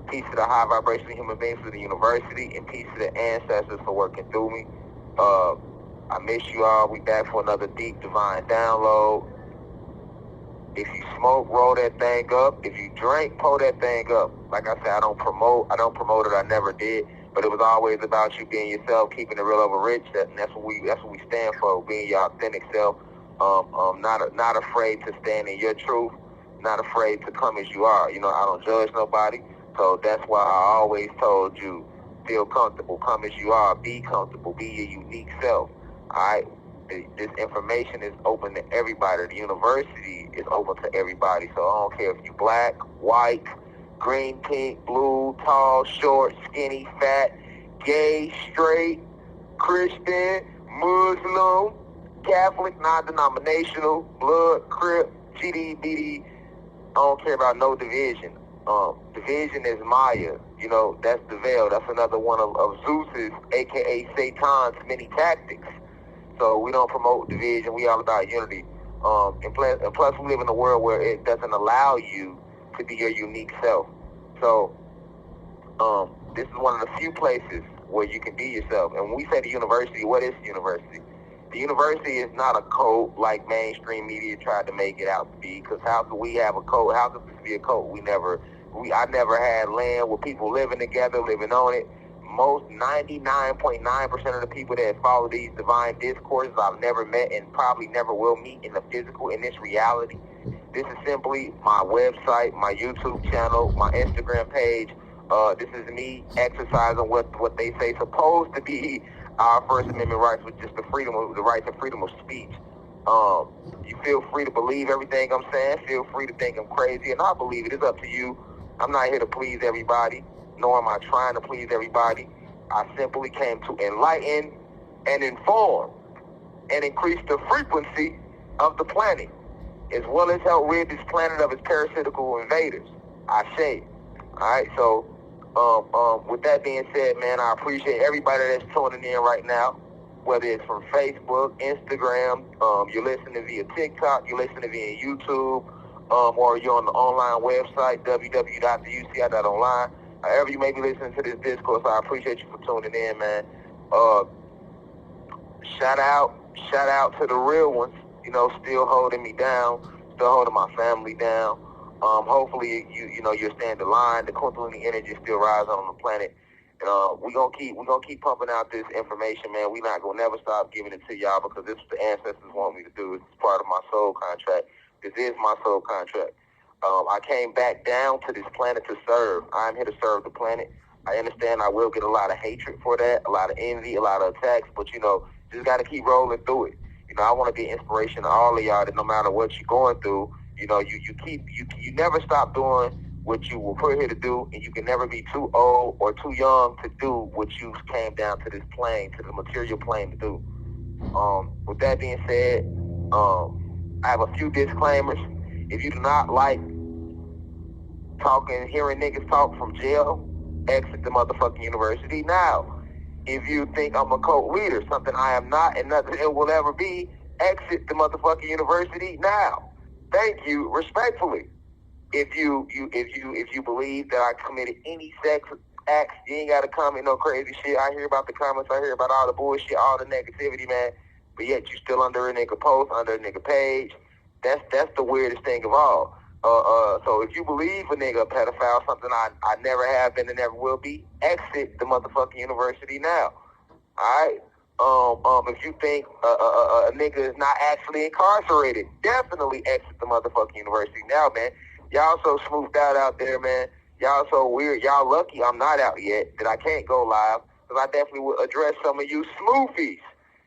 Peace to the high vibrational human beings for the university, and peace to the ancestors for working through me. I miss you all. We back for another deep divine download. If you smoke, roll that thing up. If you drink, pull that thing up. Like I said, I don't promote it. I never did. But it was always about you being yourself, keeping it real over rich. That's what we stand for, being your authentic self. Not afraid to stand in your truth. Not afraid to come as you are. You know, I don't judge nobody. So that's why I always told you, feel comfortable, come as you are, be comfortable, be your unique self. All right? This information is open to everybody. The university is open to everybody. So I don't care if you black, white, green, pink, blue, tall, short, skinny, fat, gay, straight, Christian, Muslim, Catholic, non-denominational, blood, crip, GD, BD. I don't care about no division. Division is Maya. You know, that's the veil. That's another one of Zeus's, a.k.a. Satan's, many tactics. So we don't promote division. We all about unity. And plus, we live in a world where it doesn't allow you to be your unique self. So this is one of the few places where you can be yourself. And when we say the university, what is the university? The university is not a cult like mainstream media tried to make it out to be. Because how could we have a cult? How could this be a cult? I never had land with people living together, living on it. Most 99.9% of the people that follow these divine discourses I've never met and probably never will meet in the physical, in this reality. This is simply my website, my YouTube channel, my Instagram page. This is me exercising what they say supposed to be our First Amendment rights, which is the right to freedom of speech. You feel free to believe everything I'm saying. Feel free to think I'm crazy, and I believe it. It's up to you. I'm not here to please everybody, nor am I trying to please everybody. I simply came to enlighten and inform and increase the frequency of the planet, as well as help rid this planet of its parasitical invaders. I say. All right, so with that being said, man, I appreciate everybody that's tuning in right now, whether it's from Facebook, Instagram, you're listening via TikTok, you're listening via YouTube, or you're on the online website, www.theuci.online. However you may be listening to this discourse, I appreciate you for tuning in, man. Shout out to the real ones, you know, still holding me down, still holding my family down. Hopefully you're staying the line. The Kundalini energy is still rising on the planet. And we're gonna keep pumping out this information, man. We're not gonna never stop giving it to y'all because this is what the ancestors want me to do. It's part of my soul contract. This is my soul contract. I came back down to this planet to serve. I'm here to serve the planet. I understand I will get a lot of hatred for that, a lot of envy, a lot of attacks, but just gotta keep rolling through it. I want to be an inspiration to all of y'all that no matter what you're going through, you never stop doing what you were put here to do, and you can never be too old or too young to do what you came down to this plane, to the material plane to do. With that being said, I have a few disclaimers. If you do not like hearing niggas talk from jail, exit the motherfucking university now. If you think I'm a cult leader, something I am not and nothing it will ever be, exit the motherfucking university now. Thank you, respectfully. If you believe that I committed any sex acts, you ain't gotta comment no crazy shit. I hear about the comments, I hear about all the bullshit, all the negativity, man. But yet you still under a nigga post, under a nigga page. That's the weirdest thing of all. So if you believe a nigga a pedophile, something I never have been and never will be, exit the motherfucking university now. Alright? If you think a nigga is not actually incarcerated, definitely exit the motherfucking university now, man. Y'all so smoothed out there, man. Y'all so weird. Y'all lucky I'm not out yet, that I can't go live, because I definitely would address some of you smoofies.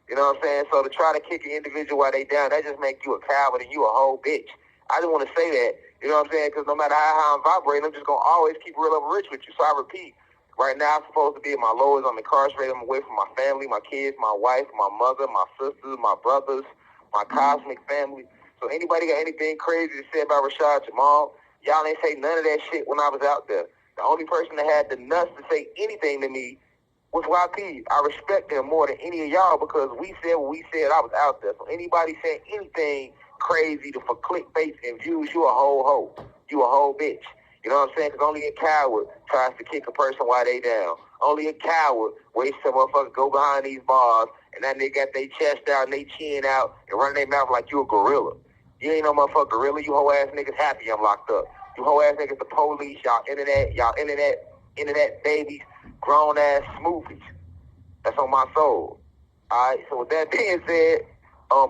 You know what I'm saying? So to try to kick an individual while they down, that just make you a coward and you a whole bitch. I just want to say that, you know what I'm saying? Because no matter how I'm vibrating, I'm just going to always keep real over rich with you. So I repeat, right now I'm supposed to be at my lowest. I'm incarcerated. I'm away from my family, my kids, my wife, my mother, my sisters, my brothers, my cosmic family. So anybody got anything crazy to say about Rashad Jamal? Y'all ain't say none of that shit when I was out there. The only person that had the nuts to say anything to me was YP. I respect him more than any of y'all because we said what we said. I was out there. So anybody saying anything crazy for clickbait and views, you a whole hoe. You a whole bitch. You know what I'm saying? Because only a coward tries to kick a person while they down. Only a coward waits till motherfuckers go behind these bars and that nigga got their chest out and they chin out and run their mouth like you a gorilla. You ain't no motherfucker gorilla. You hoe ass niggas happy I'm locked up. You hoe ass niggas the police. Y'all internet babies, grown ass smoothies. That's on my soul. Alright, so with that being said,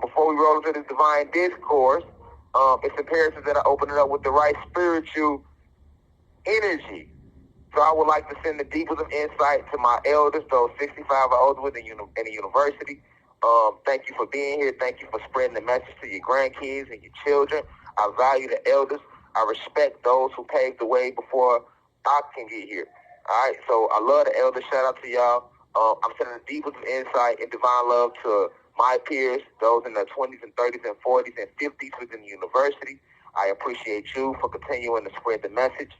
before we roll into this divine discourse, it's imperative that I open it up with the right spiritual energy. So I would like to send the deepest of insight to my elders, those 65 or older in the university. Thank you for being here. Thank you for spreading the message to your grandkids and your children. I value the elders. I respect those who paved the way before I can get here. All right, so I love the elders. Shout out to y'all. I'm sending the deepest of insight and divine love to my peers, those in their 20s and 30s and 40s and 50s within the university. I appreciate you for continuing to spread the message,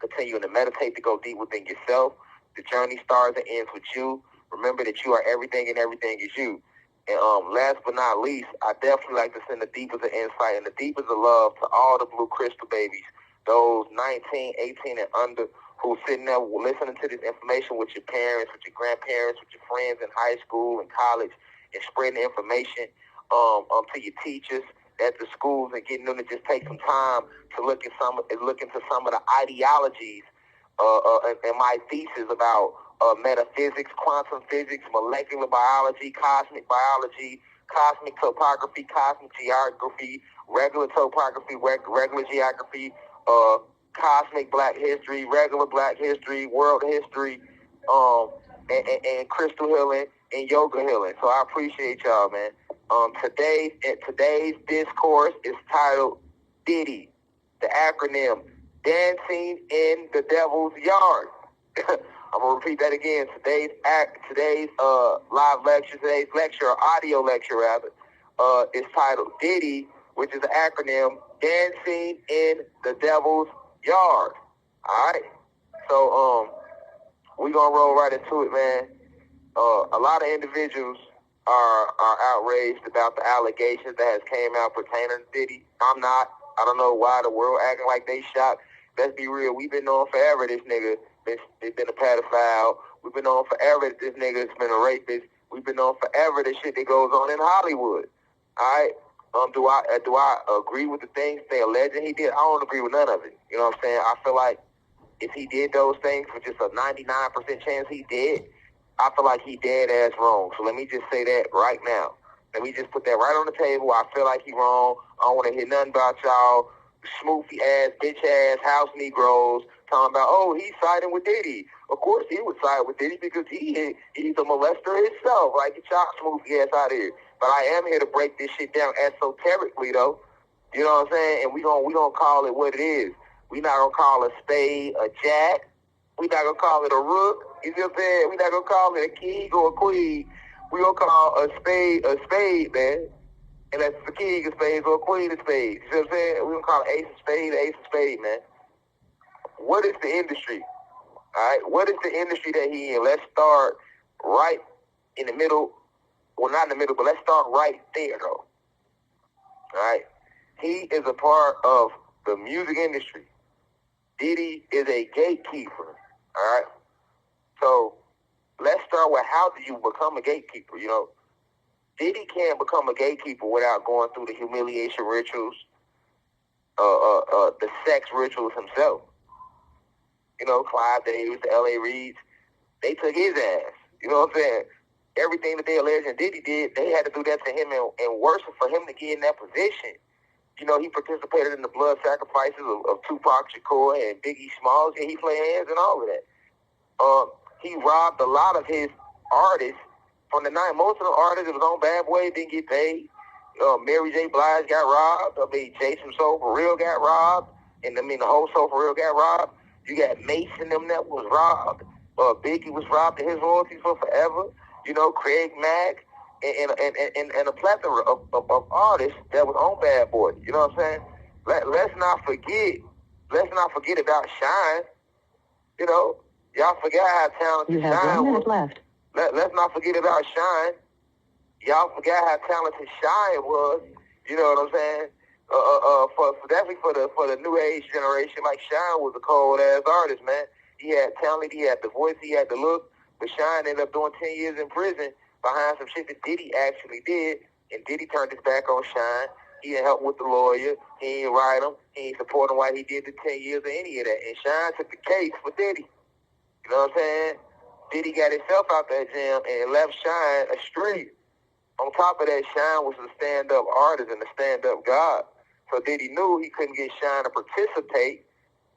continuing to meditate, to go deep within yourself. The journey starts and ends with you. Remember that you are everything and everything is you. And last but not least, I definitely like to send the deepest of insight and the deepest of love to all the blue crystal babies, those 19, 18 and under, who's sitting there listening to this information with your parents, with your grandparents, with your friends in high school and college, and spreading the information to your teachers at the schools and getting them to just take some time to look into some of the ideologies and my thesis about metaphysics, quantum physics, molecular biology, cosmic topography, cosmic geography, regular topography, regular geography, cosmic black history, regular black history, world history, and crystal healing and yoga healing. So I appreciate y'all, man. Today's discourse is titled Diddy, the acronym Dancing in the Devil's Yard. I'm gonna repeat that again. Today's live lecture, today's lecture, or audio lecture rather, is titled Diddy, which is the acronym Dancing in the Devil's Yard. All right. So we're gonna roll right into it, man. A lot of individuals are outraged about the allegations that has came out pertaining to Diddy. I'm not. I don't know why the world acting like they shocked. Let's be real. We've been knowing forever this nigga been a pedophile. We've been knowing forever that this nigga's been a rapist. We've been knowing forever the shit that goes on in Hollywood. All right. Do I agree with the things they alleging he did? I don't agree with none of it. You know what I'm saying? I feel like if he did those things for just a 99% chance he did, I feel like he dead ass wrong. So let me just say that right now. Let me just put that right on the table. I feel like he wrong. I don't want to hear nothing about y'all smoofy ass, bitch ass house Negroes talking about, oh, he's siding with Diddy. Of course he would side with Diddy because he's a molester himself. Like, get y'all smoofy ass out of here. But I am here to break this shit down esoterically, though. You know what I'm saying? And we gonna call it what it is. We not gonna call a spade a jack. We not gonna call it a rook. You see what I'm saying? We not gonna call it a king or a queen. We gonna call a spade, man. And that's the king of spades or a queen of spades. You see what I'm saying? We gonna call ace of spade, man. What is the industry? All right, what is the industry that he in? Let's start right in the middle. Well, not in the middle, but let's start right there, though. All right, he is a part of the music industry. Diddy is a gatekeeper. All right, so let's start with how do you become a gatekeeper? You know, Diddy can't become a gatekeeper without going through the humiliation rituals, the sex rituals himself. You know, Clive Davis, the L.A. Reeds, they took his ass. You know what I'm saying? Everything that they alleged and Diddy did, they had to do that to him and worse for him to get in that position. You know, he participated in the blood sacrifices of Tupac Shakur and Biggie Smalls, and he played hands and all of that. He robbed a lot of his artists from the night. Most of the artists that was on Bad Boy didn't get paid. Mary J. Blige got robbed. Jason Soul for Real got robbed. And the whole Soul for Real got robbed. You got Mason, them that was robbed. Biggie was robbed of his royalties for forever. You know, Craig Mack and a plethora of artists that was on Bad Boy. You know what I'm saying? Let's not forget about Shine. You know, y'all forgot how talented Shine was. You have 1 minute left. Let's not forget about Shine. Y'all forgot how talented Shine was. You know what I'm saying? For definitely for the new age generation, like Shine was a cold ass artist, man. He had talent, he had the voice, he had the look, but Shine ended up doing 10 years in prison behind some shit that Diddy actually did, and Diddy turned his back on Shine. He didn't help with the lawyer, he ain't write him, he ain't support him while he did the 10 years or any of that. And Shine took the case for Diddy. You know what I'm saying? Diddy got himself out that jam and left Shine astray. On top of that, Shine was a stand-up artist and a stand-up god. So Diddy knew he couldn't get Shine to participate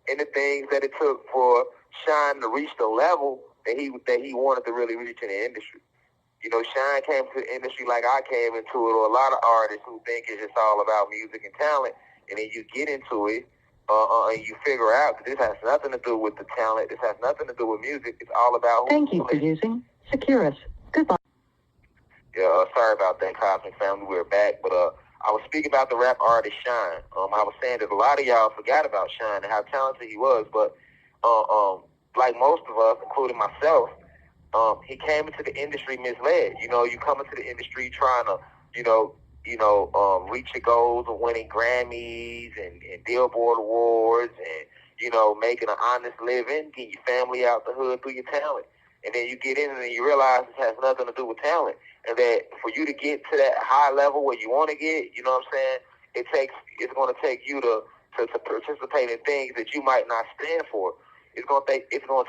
in the things that it took for Shine to reach the level that he wanted to really reach in the industry. You know, Shine came to the industry like I came into it, or a lot of artists who think it's just all about music and talent, and then you get into it and you figure out that this has nothing to do with the talent, this has nothing to do with music, it's all about Thank you for using Securus. Goodbye. Yeah, sorry about that, Cosmic Family. We're back, but I was speaking about the rap artist Shine. I was saying that a lot of y'all forgot about Shine and how talented he was, but like most of us, including myself, he came into the industry misled. You know, you come into the industry trying to, reach your goals of winning Grammys and Billboard Awards and, making an honest living, getting your family out the hood through your talent. And then you get in and you realize it has nothing to do with talent. And that for you to get to that high level where you want to get, you know what I'm saying, it's going to take you to participate in things that you might not stand for. It's going to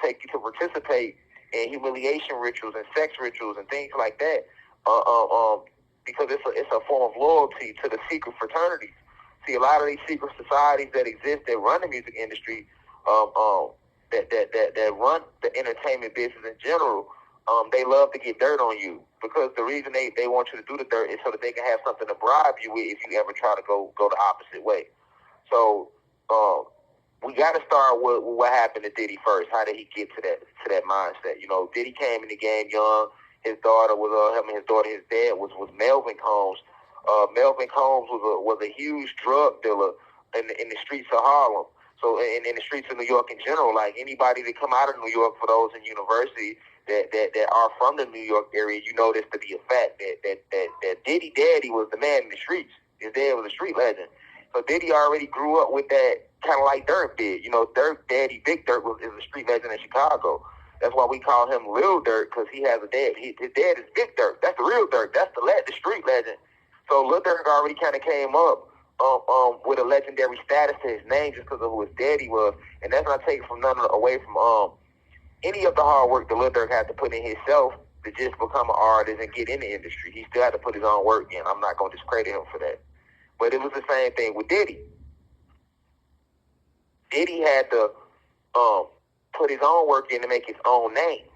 take you to participate in humiliation rituals and sex rituals and things like that, because it's a form of loyalty to the secret fraternities. See, a lot of these secret societies that exist that run the music industry, that run the entertainment business in general, they love to get dirt on you, because the reason they want you to do the dirt is so that they can have something to bribe you with if you ever try to go the opposite way. So we got to start with what happened to Diddy first. How did he get to that mindset? You know, Diddy came in the game young. His dad was Melvin Combs. Melvin Combs was a huge drug dealer in the streets of Harlem. So in the streets of New York in general, like anybody that come out of New York, for those in university that are from the New York area, you know this to be a fact that Diddy Daddy was the man in the streets. His dad was a street legend. So Diddy already grew up with that, kind of like Dirk did. You know, Dirk Daddy, Big Dirk, is a street legend in Chicago. That's why we call him Lil Dirk, because he has a dad. His dad is Big Dirk. That's the real Dirk. That's the street legend. So Lil Dirk already kind of came up with a legendary status to his name just because of who his daddy was. And that's not taken from away from any of the hard work that Lil Durk had to put in himself to just become an artist and get in the industry. He still had to put his own work in. I'm not going to discredit him for that. But it was the same thing with Diddy. Diddy had to put his own work in to make his own name,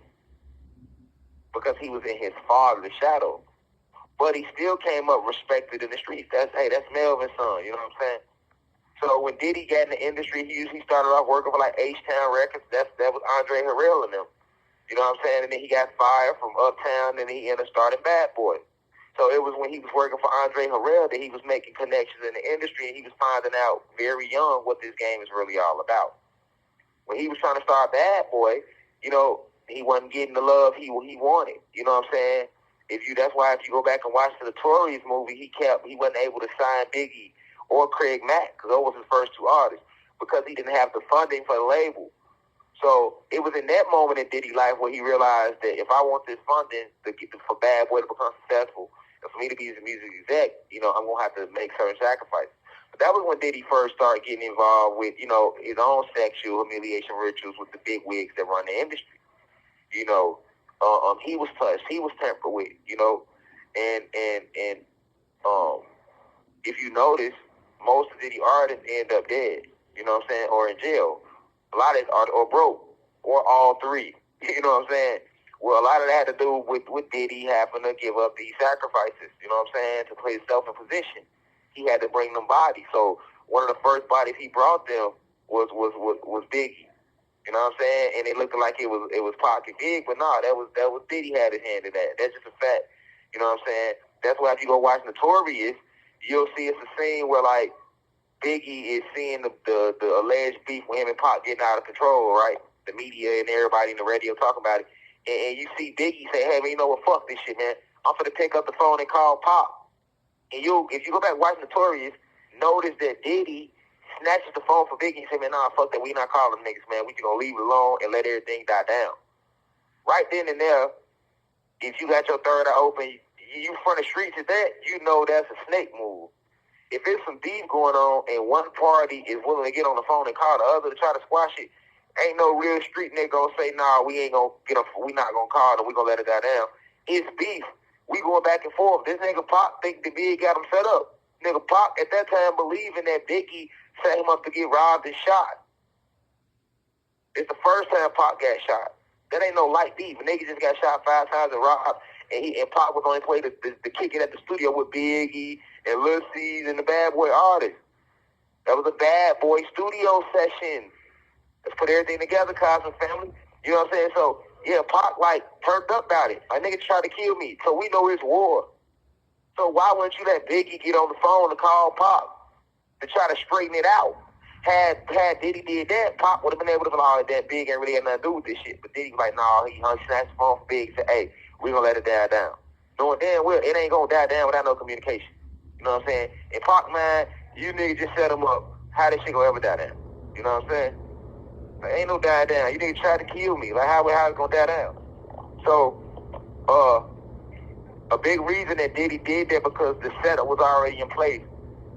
because he was in his father's shadow. But he still came up respected in the streets. That's Melvin's son, you know what I'm saying? So when Diddy got in the industry, he usually started off working for like H-Town Records. That was Andre Harrell and them. You know what I'm saying? And then he got fired from Uptown, and he ended up starting Bad Boy. So it was when he was working for Andre Harrell that he was making connections in the industry, and he was finding out very young what this game is really all about. When he was trying to start Bad Boy, you know, he wasn't getting the love he wanted. You know what I'm saying? That's why if you go back and watch the Notorious movie, he wasn't able to sign Biggie or Craig Mack, because those was his first two artists, because he didn't have the funding for the label. So it was in that moment in Diddy's life where he realized that if I want this funding for Bad Boy to become successful, and for me to be his music exec, you know, I'm going to have to make certain sacrifices. But that was when Diddy first started getting involved with, you know, his own sexual humiliation rituals with the big wigs that run the industry. You know, he was touched, he was tampered with, you know, and if you notice, most of Diddy artists end up dead, you know what I'm saying, or in jail. A lot of these artists are broke, or all three, you know what I'm saying. Well, a lot of that had to do with Diddy having to give up these sacrifices, you know what I'm saying, to put himself in position. He had to bring them bodies. So one of the first bodies he brought them was Biggie. You know what I'm saying? And it looked like it was Pocket Big, but no, that was Diddy had his hand in that. That's just a fact. You know what I'm saying? That's why if you go watch Notorious, you'll see it's a scene where like Biggie is seeing the alleged beef with him and Pop getting out of control, right? The media and everybody in the radio talking about it. And you see Biggie say, hey, man, you know what? Fuck this shit, man. I'm finna pick up the phone and call Pop. And if you go back and watch Notorious, noticed that Diddy snatches the phone for Biggie and said, man, nah, fuck that. We not calling them niggas, man. We just gonna leave it alone and let everything die down. Right then and there, if you got your third eye open, you front the streets at that, you know that's a snake move. If there's some beef going on and one party is willing to get on the phone and call the other to try to squash it, ain't no real street nigga gonna say, nah, we ain't gonna get up, we not gonna call them, we gonna let it die down. It's beef. We going back and forth. This nigga Pac think the Big got him set up. Nigga Pac at that time believing that Biggie set him up to get robbed and shot. It's the first time Pac got shot. That ain't no light beef. A nigga just got shot 5 times and robbed, and Pac was on his way to kick it at the studio with Biggie and Lil C's and the Bad Boy artists. That was a Bad Boy studio session. Let's put everything together, Cosmo family. You know what I'm saying? So, yeah, Pac, like, turned up about it. A nigga tried to kill me, so we know it's war. So why wouldn't you let Biggie get on the phone to call Pac to try to straighten it out? Had Diddy did that, Pac would have been able to be like, that Big ain't really had nothing to do with this shit. But Diddy was like, nah, he snatched the phone for Big and said, hey, we gonna let it die down. Knowing damn well it ain't gonna die down without no communication. You know what I'm saying? In Pac, man, you niggas just set him up. How this shit gonna ever die down? You know what I'm saying? Like, ain't no die down. You niggas tried to kill me. Like, how it gonna die down? So, a big reason that Diddy did that because the setup was already in place.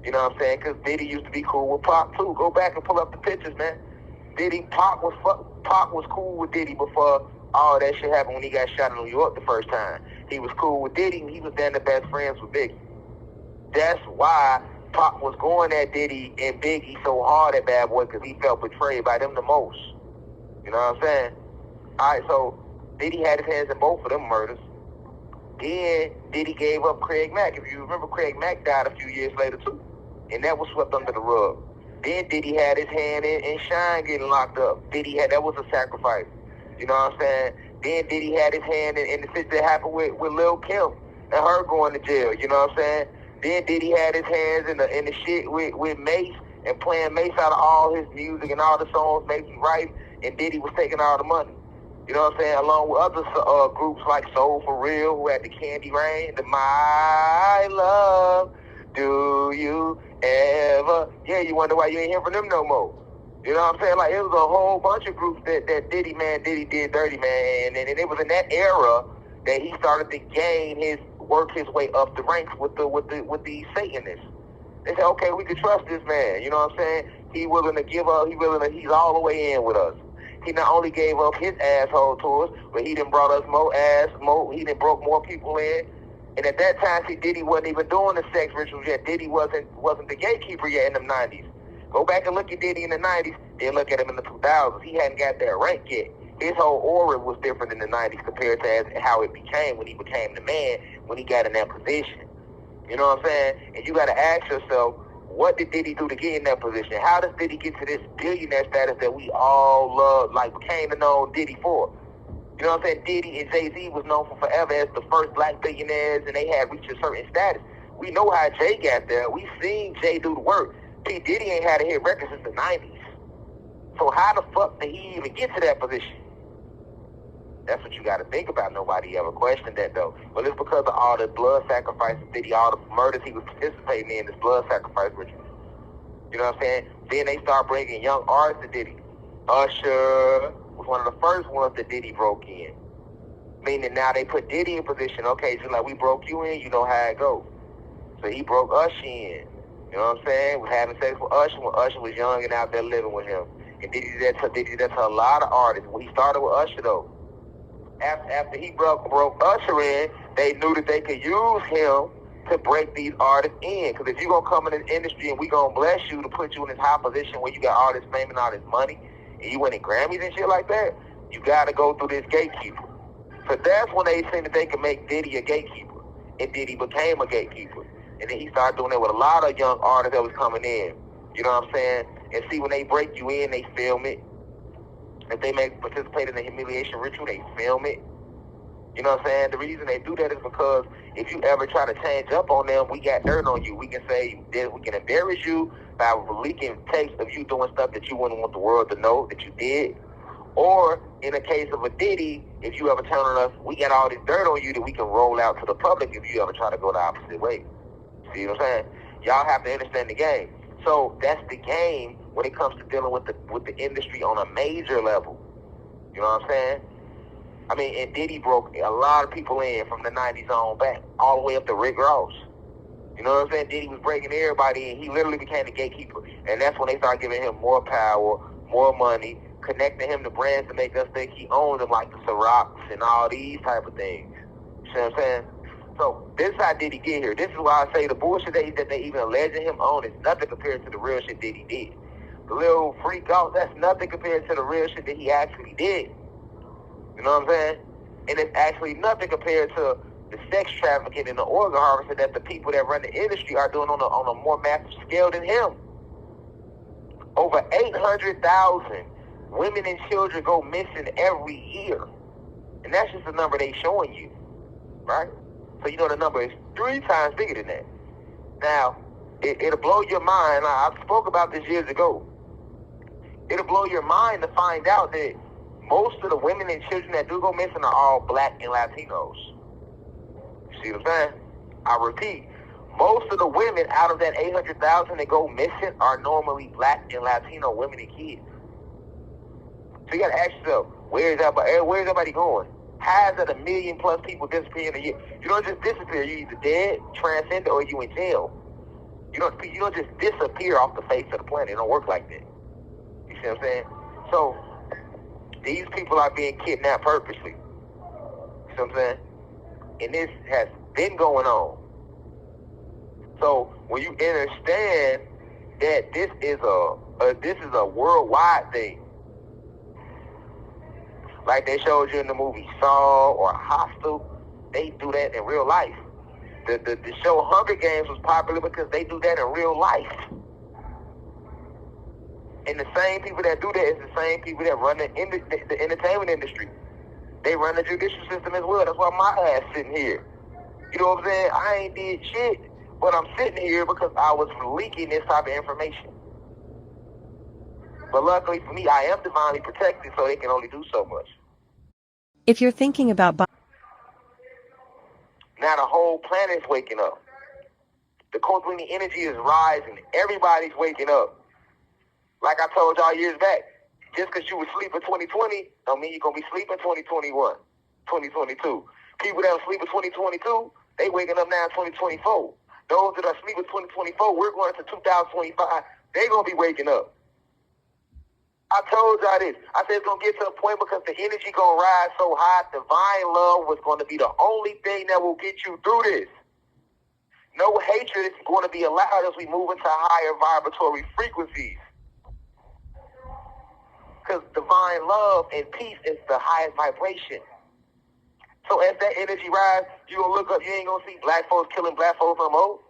You know what I'm saying? Because Diddy used to be cool with Pac, too. Go back and pull up the pictures, man. Pac was cool with Diddy before all that shit happened when he got shot in New York the first time. He was cool with Diddy, and he was then the best friends with Biggie. That's why Pac was going at Diddy and Biggie so hard at Bad Boy, because he felt betrayed by them the most. You know what I'm saying? All right, so Diddy had his hands in both of them murders. Then Diddy gave up Craig Mack. If you remember, Craig Mack died a few years later, too. And that was swept under the rug. Then Diddy had his hand in Shine getting locked up. That was a sacrifice. You know what I'm saying? Then Diddy had his hand in the shit that happened with Lil Kim and her going to jail. You know what I'm saying? Then Diddy had his hands in the shit with Mace and playing Mace out of all his music and all the songs Mace was writing, and Diddy was taking all the money. You know what I'm saying? Along with other groups like Soul For Real, who had the Candy Rain, the My Love, Do You Ever? Yeah, you wonder why you ain't hear from them no more. You know what I'm saying? Like, it was a whole bunch of groups that Diddy did dirty, man. And it was in that era that he started to work his way up the ranks with the Satanists. They said, okay, we can trust this man. You know what I'm saying? He willing to give up. He's all the way in with us. He not only gave up his asshole to us, but he done brought us he done broke more people in. And at that time, see, Diddy wasn't even doing the sex rituals yet. Diddy wasn't the gatekeeper yet in the 90s. Go back and look at Diddy in the 90s, then look at him in the 2000s. He hadn't got that rank yet. His whole aura was different in the 90s compared to how it became when he became the man, when he got in that position. You know what I'm saying? And you got to ask yourself, what did Diddy do to get in that position? How does Diddy get to this billionaire status that we all love, like came to know Diddy for? You know what I'm saying? Diddy and Jay-Z was known for forever as the first black billionaires, and they had reached a certain status. We know how Jay got there. We seen Jay do the work. P. Diddy ain't had a hit record since the 90s. So how the fuck did he even get to that position? That's what you got to think about. Nobody ever questioned that, though. Well, it's because of all the blood sacrifices Diddy, all the murders he was participating in, this blood sacrifice ritual. You know what I'm saying? Then they start bringing young artists to Diddy. Usher was one of the first ones that Diddy broke in. Meaning now they put Diddy in position. Okay, so like we broke you in, you know how it goes. So he broke Usher in. You know what I'm saying? Was having sex with Usher when Usher was young and out there living with him. And Diddy did that to a lot of artists. When he started with Usher, though, after he broke Usher in, they knew that they could use him to break these artists in. Because if you're going to come in the industry and we going to bless you to put you in this high position where you got all this fame and all this money, and you winning Grammys and shit like that, you got to go through this gatekeeper. So that's when they seen that they could make Diddy a gatekeeper. And Diddy became a gatekeeper. And then he started doing that with a lot of young artists that was coming in. You know what I'm saying? And see, when they break you in, they film it. If they participate in the humiliation ritual, they film it. You know what I'm saying? The reason they do that is because if you ever try to change up on them, we got dirt on you. We can say we can embarrass you by leaking tapes of you doing stuff that you wouldn't want the world to know that you did. Or in the case of a Diddy, if you ever turn on us, we got all this dirt on you that we can roll out to the public if you ever try to go the opposite way. See what I'm saying? Y'all have to understand the game. So that's the game when it comes to dealing with the industry on a major level. You know what I'm saying? I mean, and Diddy broke a lot of people in from the 90s on back, all the way up to Rick Ross. You know what I'm saying? Diddy was breaking everybody in. He literally became the gatekeeper. And that's when they started giving him more power, more money, connecting him to brands to make us think he owned them, like the Cirocs and all these type of things. You see what I'm saying? So this is how Diddy get here. This is why I say the bullshit that they even alleging him on is nothing compared to the real shit Diddy did. The little freak out, that's nothing compared to the real shit that he actually did. You know what I'm saying? And it's actually nothing compared to the sex trafficking and the organ harvesting that the people that run the industry are doing on a more massive scale than him. Over 800,000 women and children go missing every year. And that's just the number they showing you, right? So you know the number is 3 times bigger than that. Now, it'll blow your mind. I spoke about this years ago. It'll blow your mind to find out that most of the women and children that do go missing are all black and Latinos. You see what I'm saying? I repeat, most of the women out of that 800,000 that go missing are normally black and Latino women and kids. So you gotta ask yourself, where's everybody going? How is it 1 million plus people disappearing a year? You don't just disappear. You either dead, transcended, or you in jail. You don't just disappear off the face of the planet. It don't work like that. You see what I'm saying? So these people are being kidnapped purposely. You see what I'm saying? And this has been going on. So when you understand that this is a worldwide thing, like they showed you in the movie Saw or Hostel, they do that in real life. The show Hunger Games was popular because they do that in real life. And the same people that do that is the same people that run the entertainment industry. They run the judicial system as well. That's why my ass sitting here. You know what I'm saying? I ain't did shit, but I'm sitting here because I was leaking this type of information. But luckily for me, I am divinely protected, so they can only do so much. If you're thinking about now the whole planet's waking up. The Kundalini energy is rising. Everybody's waking up. Like I told y'all years back, just because you were asleep in 2020, don't mean you're going to be asleep in 2021, 2022. People that were asleep in 2022, they waking up now in 2024. Those that are asleep in 2024, we're going into 2025, they're going to be waking up. I told y'all this. I said it's going to get to a point because the energy going to rise so high, divine love was going to be the only thing that will get you through this. No hatred is going to be allowed as we move into higher vibratory frequencies. Because divine love and peace is the highest vibration. So as that energy rises, you're going to look up, you ain't going to see black folks killing black folks no more.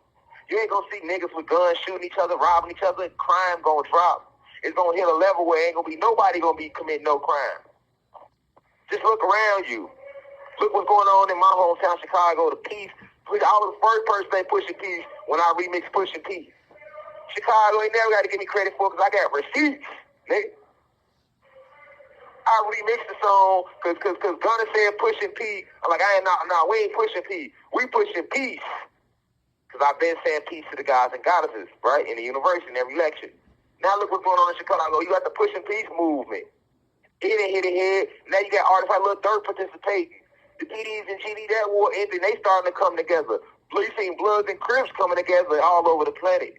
You ain't going to see niggas with guns shooting each other, robbing each other. Crime going to drop. It's going to hit a level where ain't going to be nobody going to be committing no crime. Just look around you. Look what's going on in my hometown, Chicago, the peace. I was the first person they pushing peace when I remixed Pushing Peace. Chicago ain't never got to give me credit for it because I got receipts, nigga. I remixed the song because Gunna said Pushing Peace. I'm like, we ain't pushing peace. We pushing peace. Because I've been saying peace to the gods and goddesses, right, in the university, in every lecture. Now look what's going on in Chicago. You got the Pushing Peace movement. It ain't hit ahead. Now you got artists like Lil Durk participating. The DDs and GD, that war ended, they starting to come together. You seen Bloods and Crips coming together all over the planet.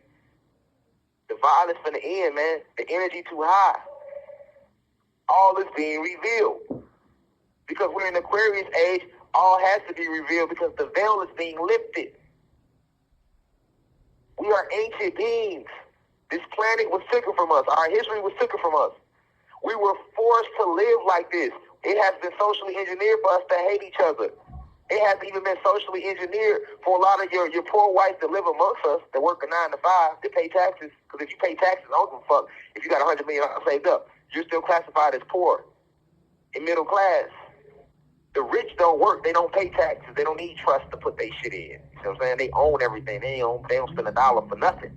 The violence from the end, man. The energy too high. All is being revealed. Because we're in Aquarius age, all has to be revealed because the veil is being lifted. We are ancient beings. This planet was taken from us. Our history was taken from us. We were forced to live like this. It has been socially engineered for us to hate each other. It has even been socially engineered for a lot of your poor whites that live amongst us, that work a 9 to 5, that pay taxes. Because if you pay taxes, I don't give a fuck. If you got $100 million saved up, you're still classified as poor and middle class. The rich don't work. They don't pay taxes. They don't need trust to put their shit in. You know what I'm saying? They own everything. They don't spend $1 for nothing.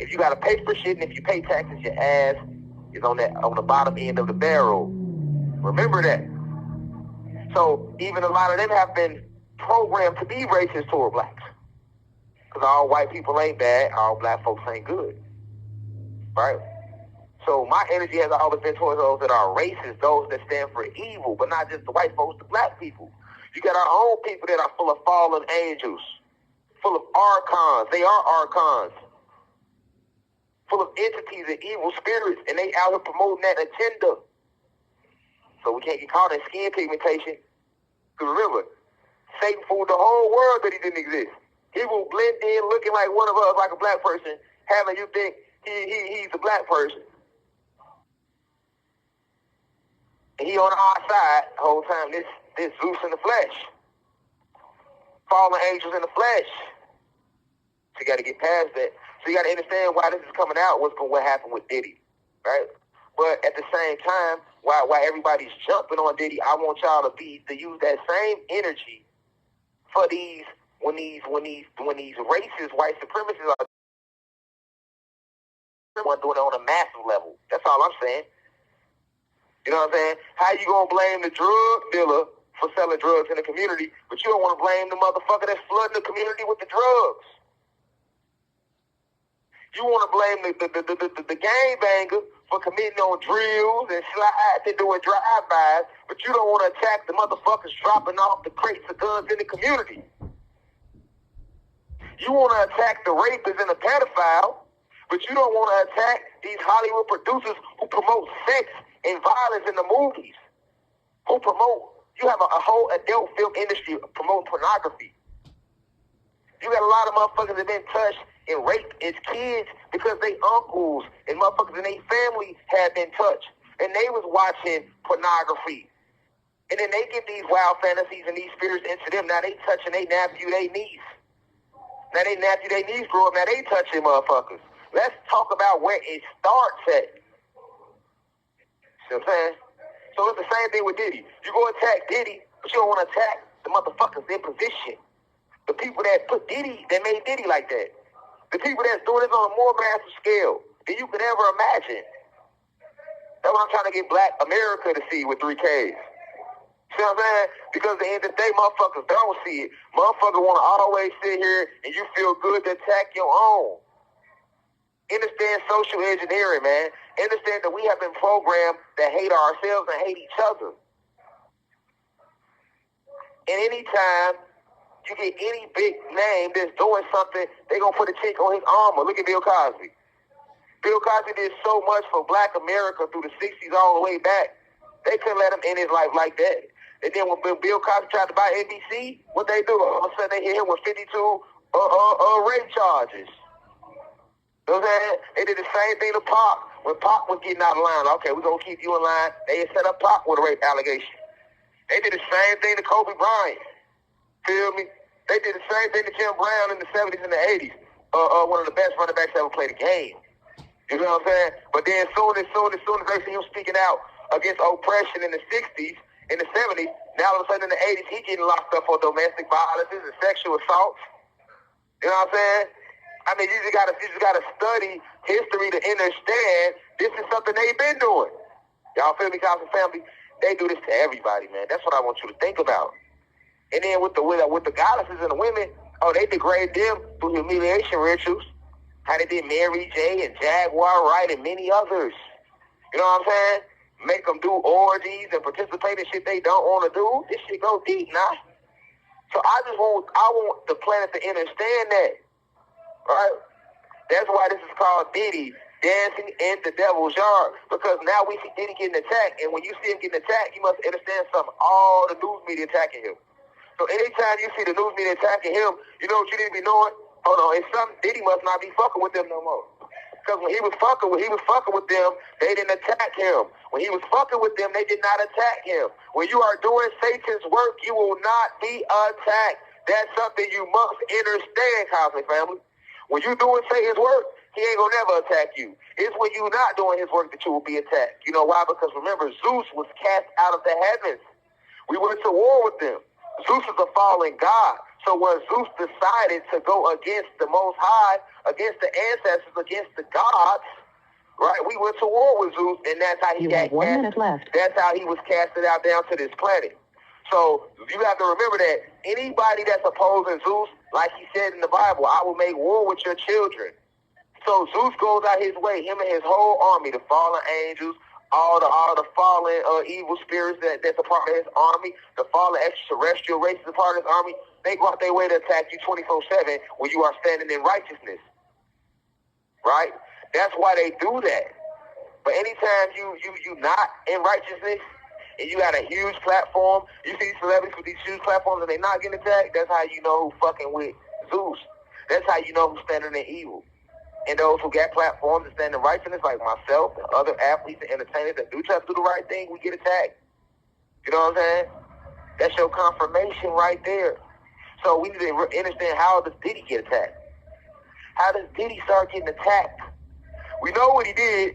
If you got to pay for shit and if you pay taxes, your ass is on the bottom end of the barrel. Remember that. So even a lot of them have been programmed to be racist toward blacks. Because all white people ain't bad, all black folks ain't good. Right? So my energy has always been towards those that are racist, those that stand for evil, but not just the white folks, the black people. You got our own people that are full of fallen angels, full of archons. They are archons. Full of entities and evil spirits, and they out here promoting that agenda. So we can't get caught in skin pigmentation. Because remember, Satan fooled the whole world that he didn't exist. He will blend in looking like one of us, like a black person, having you think he's a black person. And he on our side the whole time, this Zeus in the flesh. Fallen angels in the flesh. So you got to get past that. So you got to understand why this is coming out, what happened with Diddy, right? But at the same time, while everybody's jumping on Diddy, I want y'all to use that same energy for these when these racist white supremacists are doing it on a massive level. That's all I'm saying. You know what I'm saying? How you gonna blame the drug dealer for selling drugs in the community, but you don't want to blame the motherfucker that's flooding the community with the drugs? You want to blame the gangbanger for committing on drills and slides and doing drive-bys, but you don't want to attack the motherfuckers dropping off the crates of guns in the community. You want to attack the rapist and the pedophile, but you don't want to attack these Hollywood producers who promote sex and violence in the movies. You have a whole adult film industry promoting pornography. You got a lot of motherfuckers that been touched and raped as kids because they uncles and motherfuckers in their family had been touched. And they was watching pornography. And then they get these wild fantasies and these spirits into them. Now they touching their nephew, their niece. Now they nephew, their niece grow up. Now they touching motherfuckers. Let's talk about where it starts at. See what I'm saying? So it's the same thing with Diddy. You go attack Diddy, but you don't want to attack the motherfuckers in position. The people that put Diddy, that made Diddy like that. The people that's doing this on a more massive scale than you could ever imagine. That's what I'm trying to get Black America to see with 3Ks. See what I'm saying? Because at the end of the day, motherfuckers don't see it. Motherfuckers want to always sit here and you feel good to attack your own. Understand social engineering, man. Understand that we have been programmed to hate ourselves and hate each other. And anytime you get any big name that's doing something, they gonna put a check on his armor. Look at Bill Cosby. Bill Cosby did so much for Black America through the 60s all the way back. They couldn't let him end his life like that. And then when Bill Cosby tried to buy NBC, what they do? All of a sudden they hit him with 52 rape charges. You know what I'm saying? They did the same thing to Pac. When Pac was getting out of line, okay, we're gonna keep you in line. They set up Pac with a rape allegation. They did the same thing to Kobe Bryant. Feel me? They did the same thing to Jim Brown in the 70s and the 80s. One of the best running backs ever played the game. You know what I'm saying? But then soon as they see him speaking out against oppression in the 60s, in the 70s, now all of a sudden in the 80s, he getting locked up for domestic violences and sexual assaults. You know what I'm saying? I mean, you just gotta study history to understand this is something they've been doing. Y'all feel me, Gospel family? They do this to everybody, man. That's what I want you to think about. And then with the goddesses and the women, they degrade them through humiliation rituals. How they did Mary J. and Jaguar Wright and many others. You know what I'm saying? Make them do orgies and participate in shit they don't want to do. This shit go deep now. So I want the planet to understand that. Right? That's why this is called Diddy dancing in the devil's yard. Because now we see Diddy getting attacked. And when you see him getting attacked, you must understand something. All the news media attacking him. So anytime you see the news media attacking him, you know what you need to be knowing? Hold on, it's something Diddy must not be fucking with them no more. Because when he was fucking with them, they didn't attack him. When he was fucking with them, they did not attack him. When you are doing Satan's work, you will not be attacked. That's something you must understand, Cosmic family. When you're doing Satan's work, he ain't gonna never attack you. It's when you're not doing his work that you will be attacked. You know why? Because remember, Zeus was cast out of the heavens. We went to war with them. Zeus is a fallen god. So when Zeus decided to go against the Most High, against the ancestors, against the gods, right? We went to war with Zeus, and that's how he got cast. 1 minute left. That's how he was casted out down to this planet. So you have to remember that anybody that's opposing Zeus, Like he said in the Bible, I will make war with your children. So Zeus goes out his way, him and his whole army, the fallen angels, all the fallen evil spirits that's a part of his army, the fallen extraterrestrial races a part of his army. They go out their way to attack you 24/7 when you are standing in righteousness, right? That's why they do that. But anytime you not in righteousness and you got a huge platform, you see celebrities with these huge platforms and they not getting attacked, that's how you know who fucking with Zeus. That's how you know who's standing in evil. And those who got platforms and stand in righteousness, like myself and other athletes and entertainers that do try to do the right thing, we get attacked. You know what I'm saying? That's your confirmation right there. So we need to understand, how does Diddy get attacked? How does Diddy start getting attacked? We know what he did.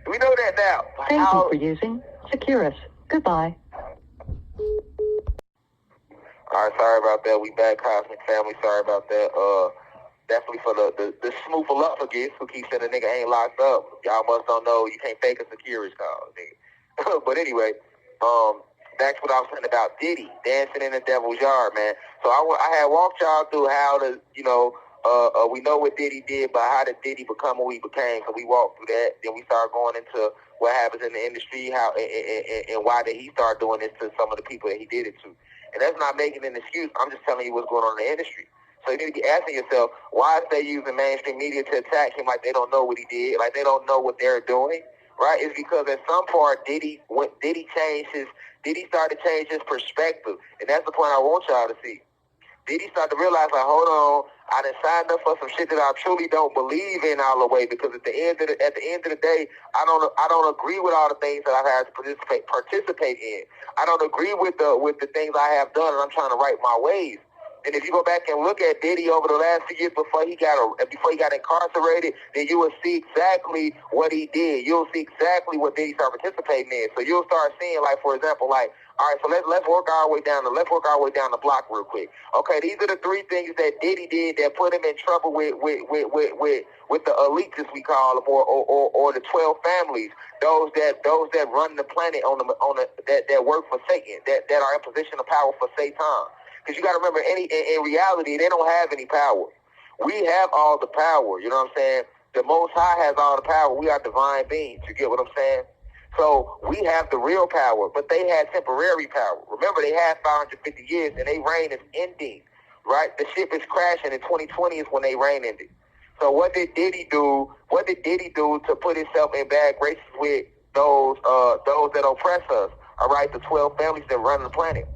We know that now. Thank you for using Securus. Goodbye. All right, sorry about that. We back, Cosmic Family. Sorry about that. Definitely for the smoofaluffagus who keeps saying the nigga ain't locked up. Y'all must don't know you can't fake a Securus call, nigga. But anyway, that's what I was saying about Diddy dancing in the devil's yard, man. So I had walked y'all through how to, we know what Diddy did, but how did Diddy become what he became? So we walked through that. Then we started going into what happens in the industry, how and why did he start doing this to some of the people that he did it to. And that's not making an excuse. I'm just telling you what's going on in the industry. So you need to be asking yourself, why is they using mainstream media to attack him like they don't know what he did, like they don't know what they're doing, right? It's because at some part Diddy started to change his perspective, and that's the point I want y'all to see. Diddy started to realize, like, hold on, I done signed up for some shit that I truly don't believe in all the way, because at the end of the day, I don't agree with all the things that I've had to participate in. I don't agree with the things I have done, and I'm trying to right my ways. And if you go back and look at Diddy over the last few years before he got incarcerated, then you will see exactly what he did. You'll see exactly what Diddy started participating in. So you'll start seeing, like, for example, like, all right, so let's work our way down the block real quick. Okay, these are the three things that Diddy did that put him in trouble with the elites, as we call them, or the 12 families, those that run the planet that work for Satan, that are in position of power for Satan. Because you got to remember, in reality, they don't have any power. We have all the power. You know what I'm saying? The Most High has all the power. We are divine beings. You get what I'm saying? So we have the real power, but they had temporary power. Remember, they had 550 years, and their reign is ending, right? The ship is crashing, and 2020 is when their reign ended. So what did Diddy do? What did Diddy do to put himself in bad graces with those that oppress us? All right, the 12 families that run the planet.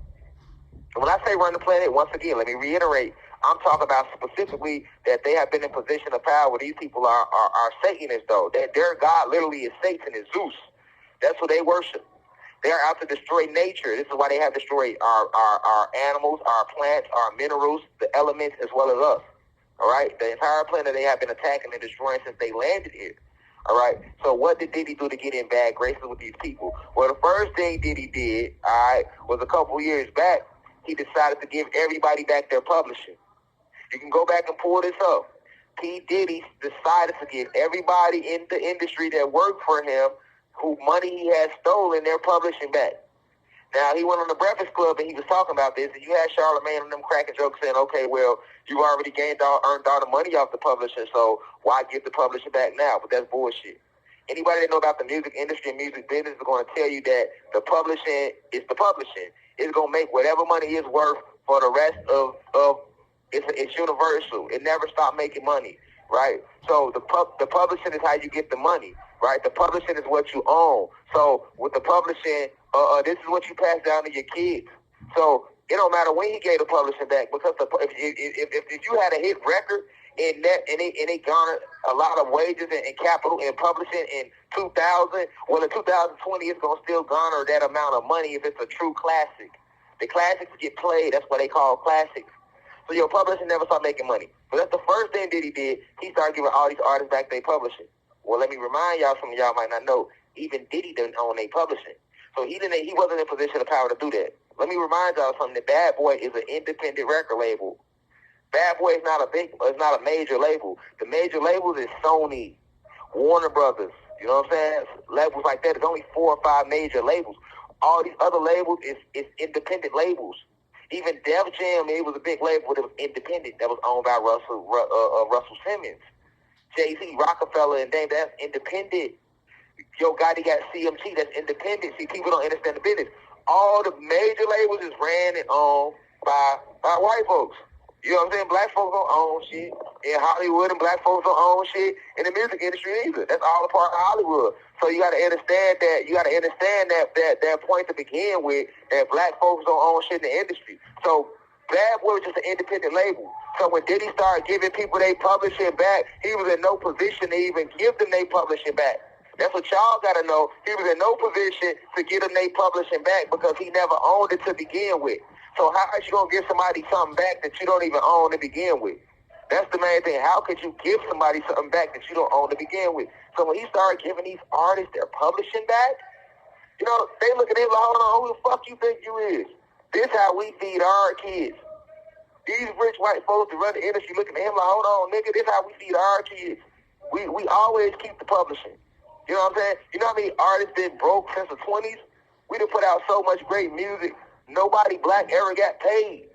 And when I say run the planet, once again, let me reiterate, I'm talking about specifically that they have been in position of power. These people are Satanists, though. Their God literally is Satan, is Zeus. That's what they worship. They're out to destroy nature. This is why they have destroyed our animals, our plants, our minerals, the elements, as well as us. All right? The entire planet they have been attacking and destroying since they landed here. All right? So what did Diddy do to get in bad graces with these people? Well, the first thing Diddy did, all right, was a couple years back, he decided to give everybody back their publishing. You can go back and pull this up. P. Diddy decided to give everybody in the industry that worked for him, who money he had stolen, their publishing back. Now, he went on the Breakfast Club and he was talking about this, and you had Charlamagne and them cracking jokes saying, okay, well, you already earned all the money off the publishing, so why give the publishing back now? But that's bullshit. Anybody that know about the music industry and music business is going to tell you that the publishing is the publishing. It's going to make whatever money is worth for the rest of it's universal. It never stopped making money, right? So the publishing is how you get the money, right? The publishing is what you own. So with the publishing, this is what you pass down to your kids. So it don't matter when he gave the publishing back, because if you had a hit record and it garnered a lot of wages and capital in publishing in 2000, well, in 2020 it's gonna still garner that amount of money if it's a true classic. The classics get played. That's what they call classics. So your publishing never stopped making money. So that's the first thing Diddy did. He started giving all these artists back their publishing. Well, let me remind y'all, some of y'all might not know, even Diddy didn't own their publishing. So he wasn't in a position of power to do that. Let me remind y'all something. The Bad Boy is an independent record label. Bad Boy is not a major label. The major labels is Sony, Warner Brothers. You know what I'm saying? Labels like that. There's only 4 or 5 major labels. All these other labels is independent labels. Even Def Jam, it was a big label, but it was independent. That was owned by Russell Simmons. Jay-Z, Rockefeller, and Dame, that's independent. Yo Gotti got CMT, that's independent. See, people don't understand the business. All the major labels is ran and owned by white folks. You know what I'm saying? Black folks don't own shit in Hollywood, and black folks don't own shit in the music industry either. That's all a part of Hollywood. So you got to understand that. You got to understand that point to begin with, that black folks don't own shit in the industry. So Bad Boy was just an independent label. So when Diddy started giving people their publishing back, he was in no position to even give them their publishing back. That's what y'all got to know. He was in no position to get them their publishing back because he never owned it to begin with. So how are you going to give somebody something back that you don't even own to begin with? That's the main thing. How could you give somebody something back that you don't own to begin with? So when he started giving these artists their publishing back, you know, they look at him like, hold on, who the fuck you think you is? This how we feed our kids. These rich white folks that run the industry looking at him like, hold on, nigga, this how we feed our kids. We always keep the publishing. You know what I'm saying? You know how many artists been broke since the 20s? We done put out so much great music. Nobody black ever got paid.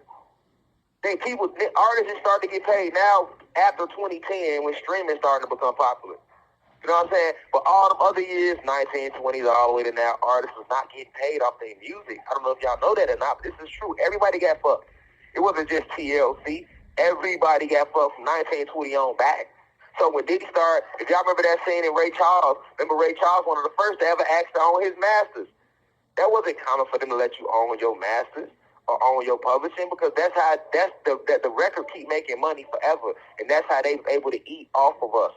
Artists just started to get paid now after 2010 when streaming started to become popular. You know what I'm saying? But all the other years, 1920s all the way to now, artists was not getting paid off their music. I don't know if y'all know that or not, but this is true. Everybody got fucked. It wasn't just TLC. Everybody got fucked from 1920 on back. So when Diddy started, if y'all remember that scene in Ray Charles, Ray Charles, one of the first to ever ask to own his masters. That wasn't common for them to let you own your masters or own your publishing because that's the record keep making money forever, and that's how they able to eat off of us.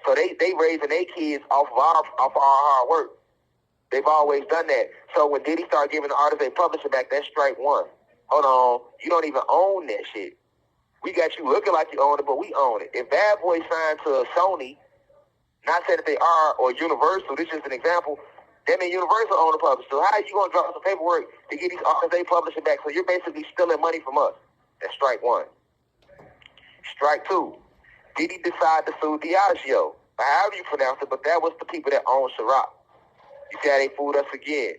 So they raising their kids off of our hard work. They've always done that. So when Diddy started giving the artists their publishing back, that's strike one. Hold on, you don't even own that shit. We got you looking like you own it, but we own it. If Bad Boy signed to Sony, not saying that they are, or Universal, this is an example. That means Universal own the publisher. So how are you going to drop some paperwork to get these artists they publishing back? So you're basically stealing money from us. That's strike one. Strike two. Diddy decided to sue Diageo. However you pronounce it, but that was the people that own Ciroc. You see how they fooled us again.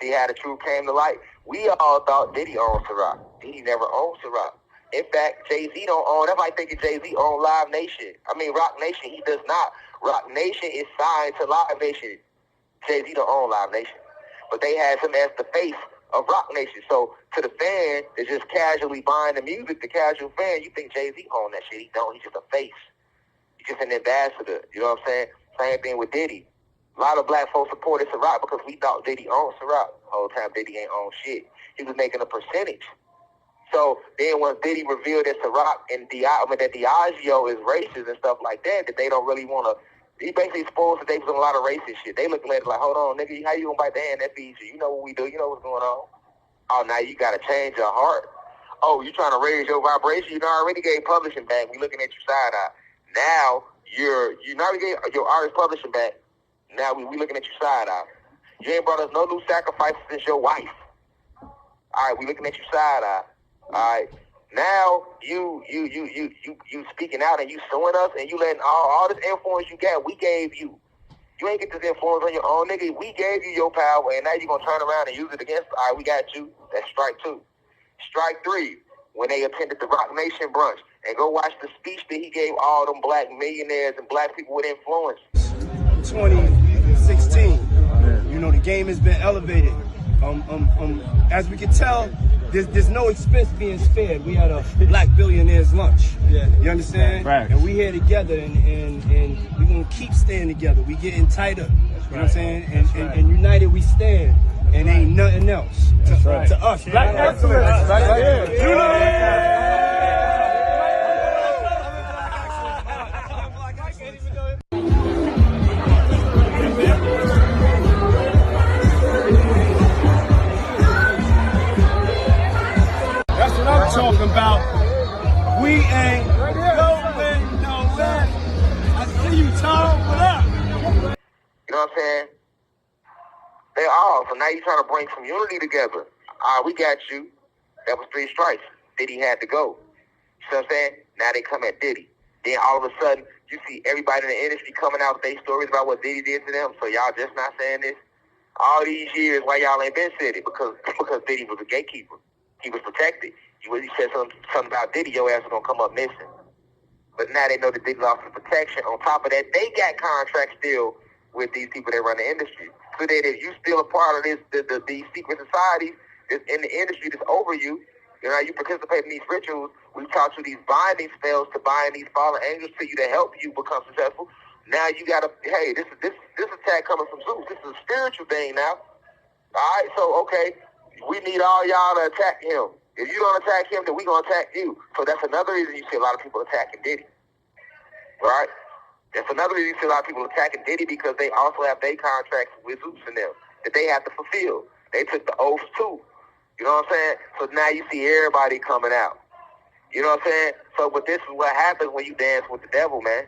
See how the truth came to light? We all thought Diddy owned Ciroc. Diddy never owned Ciroc. In fact, Jay-Z don't own. That's like thinking Jay-Z owned Rock Nation. He does not. Rock Nation is signed to Live Nation. Jay-Z don't own Live Nation. But they had him as the face of Rock Nation. So to the fan that's just casually buying the music, the casual fan, you think Jay-Z owned that shit. He don't. He's just a face. He's just an ambassador. You know what I'm saying? Same thing with Diddy. A lot of black folks supported Ciroc because we thought Diddy owned Ciroc. The whole time Diddy ain't owned shit. He was making a percentage. So then when Diddy revealed that Ciroc and that Diageo is racist and stuff like that they don't really want to, he basically exposed that they was doing a lot of racist shit. They looking at it like, hold on, nigga, how you gonna bite the hand that feeds you? You know what we do. You know what's going on. Oh, now you got to change your heart. Oh, you trying to raise your vibration. You already gave publishing back. We looking at your side eye. Now you already gave your artist publishing back. Now we looking at your side eye. You ain't brought us no new sacrifices since your wife. All right, we looking at your side eye. All right, now you speaking out and you suing us and you letting all this influence you got, we gave you. You ain't get this influence on your own, nigga. We gave you your power and now you gonna turn around and use it against us. All right, we got you. That's strike two. Strike three, when they attended the Rock Nation brunch, and go watch the speech that he gave all them black millionaires and black people with influence. 2016, you know, the game has been elevated. As we can tell, there's no expense being spared. We had a black billionaires lunch. Yeah. You understand? Right. And we here together, and we're gonna keep staying together. We getting tighter. You know what I'm saying? And united we stand, and ain't nothing else to us. Black excellence. Right here. I'm talking about. We ain't going nowhere. I see you, Tom. What up? You know what I'm saying? They all. So now you're trying to bring some unity together. We got you. That was 3 strikes. Diddy had to go. You know what I'm saying? Now they come at Diddy. Then all of a sudden, you see everybody in the industry coming out with their stories about what Diddy did to them. So y'all just not saying this. All these years, why y'all ain't been said it? Because Diddy was a gatekeeper. He was protected. You said something about Diddy, your ass was going to come up missing. But now they know that Diddy lost his protection. On top of that, they got contracts still with these people that run the industry. So that if you still a part of these secret societies in the industry that's over you, you participate in these rituals. We taught you these binding spells to bind these fallen angels to you to help you become successful. Now you gotta, hey, this attack coming from Zeus. This is a spiritual thing now. All right, so okay, we need all y'all to attack him. If you don't attack him, then we gonna attack you. So that's another reason you see a lot of people attacking Diddy. Right? That's another reason you see a lot of people attacking Diddy, because they also have their contracts with Zeus and them that they have to fulfill. They took the oaths too. You know what I'm saying? So now you see everybody coming out. You know what I'm saying? So, but this is what happens when you dance with the devil, man.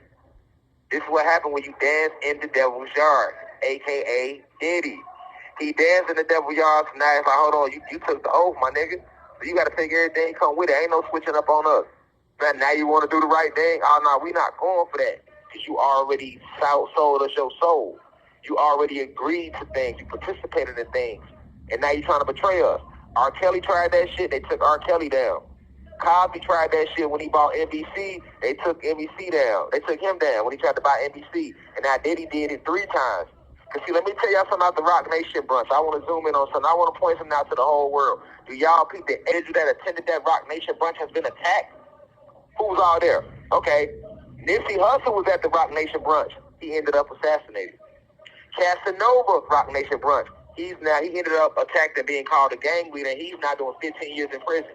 This is what happens when you dance in the devil's yard, a.k.a. Diddy. He danced in the devil's yard, so now it's like, hold on, you took the oath, my nigga. So you got to take everything come with it. Ain't no switching up on us. Now you want to do the right thing? Oh, no, we not going for that. Because you already sold us your soul. You already agreed to things. You participated in things. And now you're trying to betray us. R. Kelly tried that shit. They took R. Kelly down. Cosby tried that shit when he bought NBC. They took NBC down. They took him down when he tried to buy NBC. And now Diddy did it 3 times. Because, see, let me tell y'all something about the Rock Nation brunch. I want to zoom in on something. I want to point something out to the whole world. Do y'all people, the individual that attended that Rock Nation brunch has been attacked? Who was all there? Okay. Nipsey Hussle was at the Rock Nation brunch. He ended up assassinated. Casanova Rock Nation brunch. He ended up attacked and being called a gang leader, and he's now doing 15 years in prison.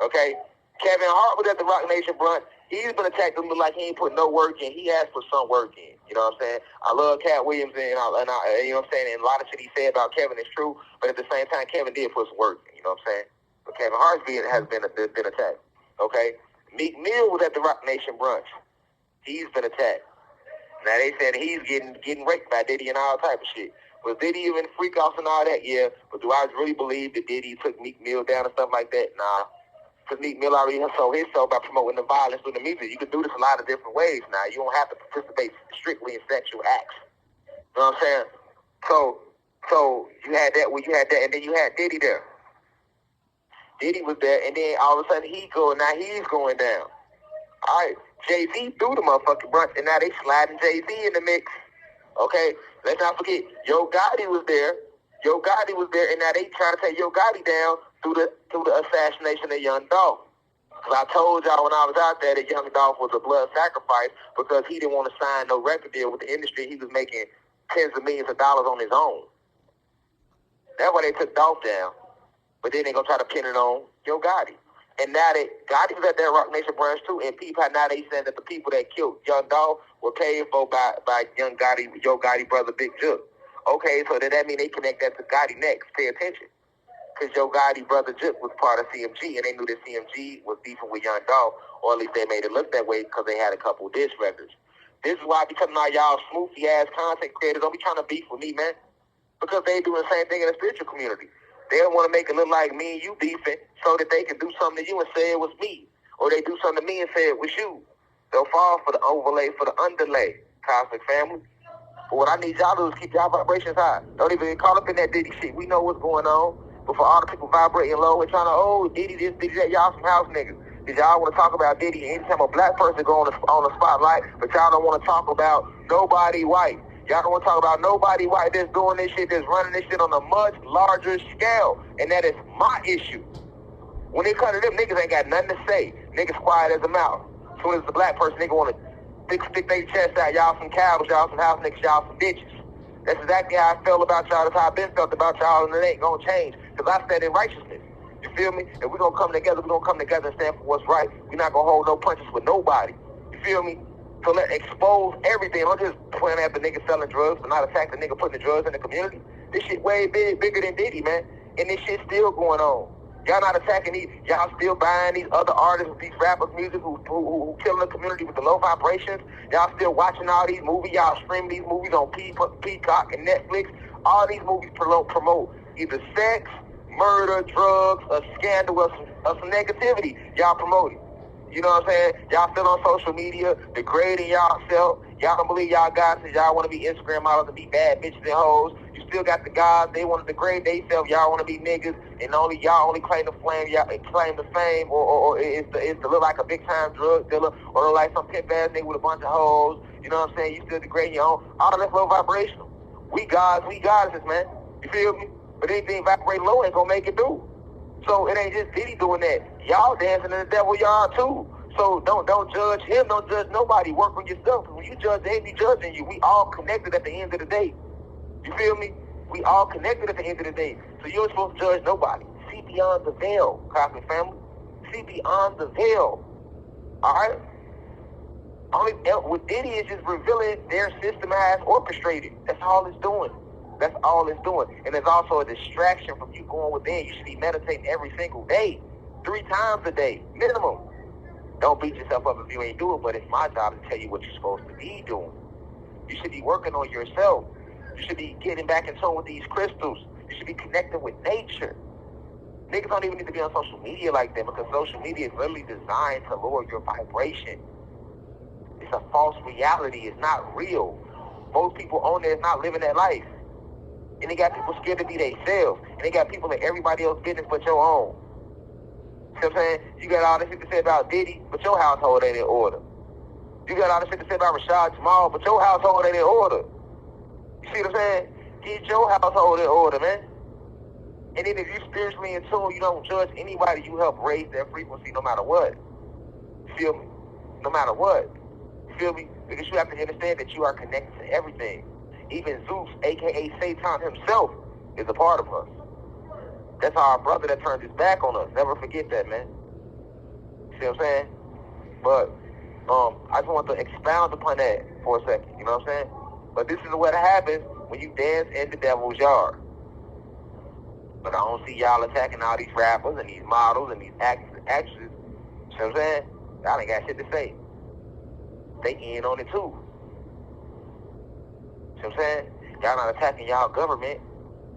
Okay? Kevin Hart was at the Rock Nation brunch. He's been attacked and look like he ain't put no work in. He asked for some work in. You know what I'm saying? I love Cat Williams, and you know what I'm saying? And a lot of shit he said about Kevin is true, but at the same time, Kevin did put some work in. You know what I'm saying? But Kevin Hart has been attacked. Okay? Meek Mill was at the Rock Nation brunch. He's been attacked. Now they said he's getting raped by Diddy and all type of shit. Was Diddy even freak offs and all that? Yeah. But do I really believe that Diddy took Meek Mill down and stuff like that? Nah. Because Meek Mill already sold his soul by promoting the violence with the music. You can do this a lot of different ways now. You don't have to participate strictly in sexual acts. You know what I'm saying? So you had that, and then you had Diddy there. Diddy was there, and then all of a sudden now he's going down. All right. Jay-Z threw the motherfucking brunch, and now they sliding Jay-Z in the mix. Okay? Let's not forget, Yo Gotti was there. And now they trying to take Yo Gotti down through the assassination of Young Dolph. Because I told y'all when I was out there that Young Dolph was a blood sacrifice because he didn't want to sign no record deal with the industry. He was making tens of millions of dollars on his own. That's why they took Dolph down. But then they going to try to pin it on Yo Gotti. And now Gotti was at that Rock Nation branch too, and people now they saying that the people that killed Young Dolph were paid for by Yo Gotti brother Big Jook. Okay, so that means they connect that to Gotti next. Pay attention. Because Yo Gotti brother Jook was part of CMG, and they knew that CMG was beefing with Young Dolph, or at least they made it look that way because they had a couple of diss records. This is why I be telling all y'all smoothy ass content creators, don't be trying to beef with me, man. Because they doing the same thing in the spiritual community. They don't want to make it look like me and you beefing so that they can do something to you and say it was me. Or they do something to me and say it was you. They'll fall for the overlay, for the underlay, cosmic family. But what I need y'all to do is keep y'all vibrations high. Don't even get caught up in that Diddy shit. We know what's going on. But for all the people vibrating low and trying to, Diddy this, Diddy that, y'all some house niggas. Because y'all want to talk about Diddy anytime a black person go on the spotlight, but y'all don't want to talk about nobody white. Y'all don't want to talk about nobody white that's doing this shit, that's running this shit on a much larger scale. And that is my issue. When it comes to them, niggas ain't got nothing to say. Niggas quiet as a mouse. As soon as the black person, nigga want to stick their chest out. Y'all some cowards, y'all some house niggas, y'all some bitches. That's exactly how I felt about y'all. That's how I've been felt about y'all, and it ain't gonna change. Because I stand in righteousness. You feel me? And we're gonna come together. We're gonna come together and stand for what's right. We're not gonna hold no punches with nobody. You feel me? So let's expose everything. Don't just point at the nigga selling drugs, but not attack the nigga putting the drugs in the community. This shit way bigger than Diddy, man. And this shit still going on. Y'all not attacking these. Y'all still buying these other artists, these rappers' music who killing the community with the low vibrations. Y'all still watching all these movies. Y'all streaming these movies on Peacock and Netflix. All these movies promote either sex, murder, drugs, a scandal, or some negativity. Y'all promoting. You know what I'm saying? Y'all still on social media, degrading y'all self. Y'all don't believe y'all guys because y'all want to be Instagram models and be bad bitches and hoes. You still got the guys, they want to degrade themselves, y'all want to be niggas, and y'all only claim the flame, y'all claim the fame, or it's to look like a big time drug dealer, or look like some pimp ass nigga with a bunch of hoes, you know what I'm saying? You still degrading your own. All of that's low vibrational. We goddesses, man. You feel me? But anything vibrate low ain't gonna make it through. So it ain't just Diddy doing that. Y'all dancing in the devil yard too. So don't judge him, don't judge nobody. Work on yourself. Because when you judge him, he judging you. We all connected at the end of the day. You feel me? We all connected at the end of the day. So you ain't supposed to judge nobody. See beyond the veil, Cosmic family. See beyond the veil. Alright? Only what Diddy is just revealing their system has orchestrated. That's all it's doing. That's all it's doing. And there's also a distraction from you going within. You should be meditating every single day. 3 times a day, minimum. Don't beat yourself up if you ain't doing it, but it's my job to tell you what you're supposed to be doing. You should be working on yourself. You should be getting back in tune with these crystals. You should be connecting with nature. Niggas don't even need to be on social media like that, because social media is literally designed to lower your vibration. It's a false reality. It's not real. Most people on there is not living that life. And they got people scared to be themselves. And they got people in everybody else's business but your own. See what I'm saying? You got all this shit to say about Diddy, but your household ain't in order. You got all this shit to say about Rashad Jamal, but your household ain't in order. You see what I'm saying? Get your household in order, man. And then if you're spiritually in tune, you don't judge anybody. You help raise their frequency no matter what. You feel me? No matter what. You feel me? Because you have to understand that you are connected to everything. Even Zeus, a.k.a. Satan himself, is a part of us. That's our brother that turned his back on us. Never forget that, man. See what I'm saying? But I just want to expound upon that for a second. You know what I'm saying? But this is what happens when you dance in the devil's yard. But I don't see y'all attacking all these rappers and these models and these actors and actresses. See what I'm saying? Y'all ain't got shit to say. They in on it too. See what I'm saying? Y'all not attacking y'all government.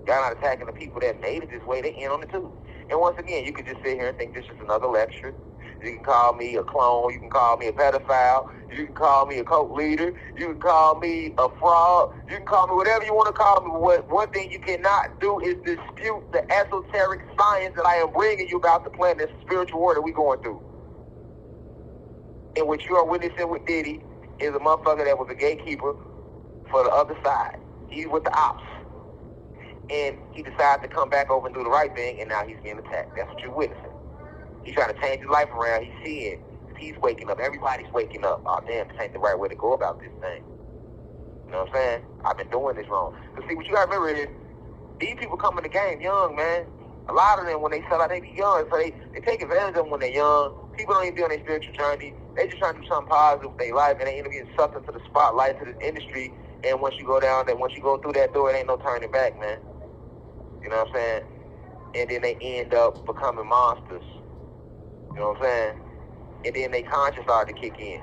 Y'all not attacking the people that made it this way. They in on it too. And once again, you can just sit here and think this is another lecture. You can call me a clone. You can call me a pedophile. You can call me a cult leader. You can call me a fraud. You can call me whatever you want to call me. But one thing you cannot do is dispute the esoteric science that I am bringing you about the planet, this spiritual war that we're going through. And what you are witnessing with Diddy is a motherfucker that was a gatekeeper for the other side. He's with the ops. And he decided to come back over and do the right thing, and now he's being attacked. That's what you're witnessing. He's trying to change his life around. He's seeing. He's waking up. Everybody's waking up. Oh, damn, this ain't the right way to go about this thing. You know what I'm saying? I've been doing this wrong. But see, what you got to remember is, these people come in the game young, man. A lot of them, when they sell out, they be young. So they take advantage of them when they're young. People don't even be on their spiritual journey. They just trying to do something positive with their life, and they end up getting sucked into the spotlight, to this industry. And once you go down there, once you go through that door, it ain't no turning back, man. You know what I'm saying? And then they end up becoming monsters. You know what I'm saying? And then they conscience start to kick in.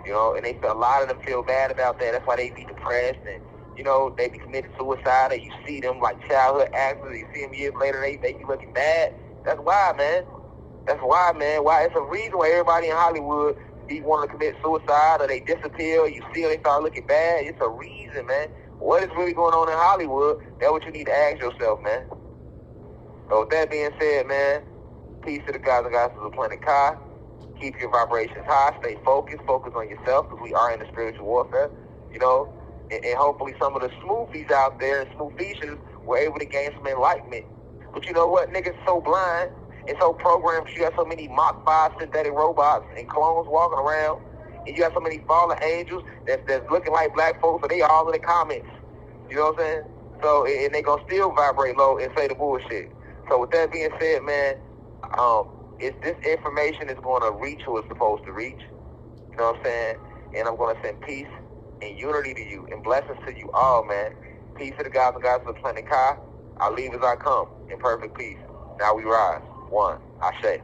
You know, and a lot of them feel bad about that. That's why they be depressed, and, you know, they be committing suicide, and you see them like childhood actors. You see them years later, they be looking bad. That's why, man. That's why, man. Why? It's a reason why everybody in Hollywood be wanting to commit suicide, or they disappear, or you see them, they start looking bad. It's a reason, man. What is really going on in Hollywood? That's what you need to ask yourself, man. So with that being said, man, peace to the guys and goddesses of Planet Kai. Keep your vibrations high. Stay focused. Focus on yourself, because we are in the spiritual warfare, you know. And hopefully some of the smoothies out there and smoothicians were able to gain some enlightenment. But you know what? Niggas so blind and so programmed. You got so many Mach 5 synthetic robots and clones walking around. And you got so many fallen angels that's looking like black folks, so they all in the comments. You know what I'm saying? So, and they gonna still vibrate low and say the bullshit. So with that being said, man, this information is gonna reach who it's supposed to reach. You know what I'm saying? And I'm gonna send peace and unity to you and blessings to you all, man. Peace to the guys and goddesses of Planet Kai. I leave as I come in perfect peace. Now we rise. One. Ashe.